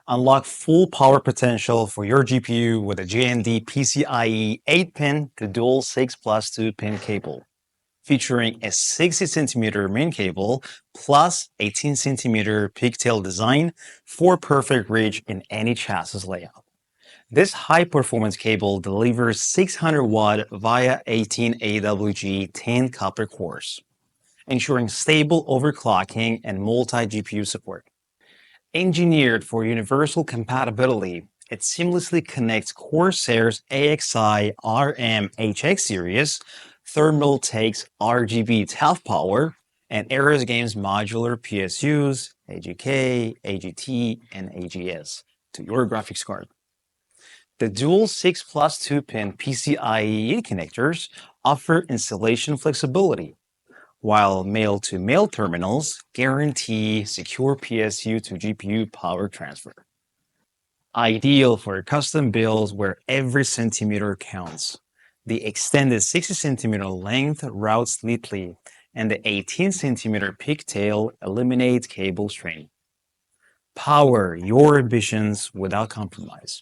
Unlock full power potential for your GPU with a JND PCIe 8-pin to dual 6 plus 2-pin cable, featuring a 60cm main cable plus 18cm pigtail design for perfect reach in any chassis layout. This high-performance cable delivers 600 watt via 18 AWG 10 copper cores, ensuring stable overclocking and multi-GPU support. Engineered for universal compatibility, it seamlessly connects Corsair's AXI RM-HX series, Thermaltake's RGB TAF power, and ARESGAME's modular PSUs, AGK, AGT, and AGS to your graphics card. The dual 6 plus 2-pin PCIe connectors offer installation flexibility, while male-to-male terminals guarantee secure PSU to GPU power transfer. Ideal for custom builds where every centimeter counts. The extended 60cm length routes neatly, and the 18cm pigtail eliminates cable strain. Power your ambitions without compromise.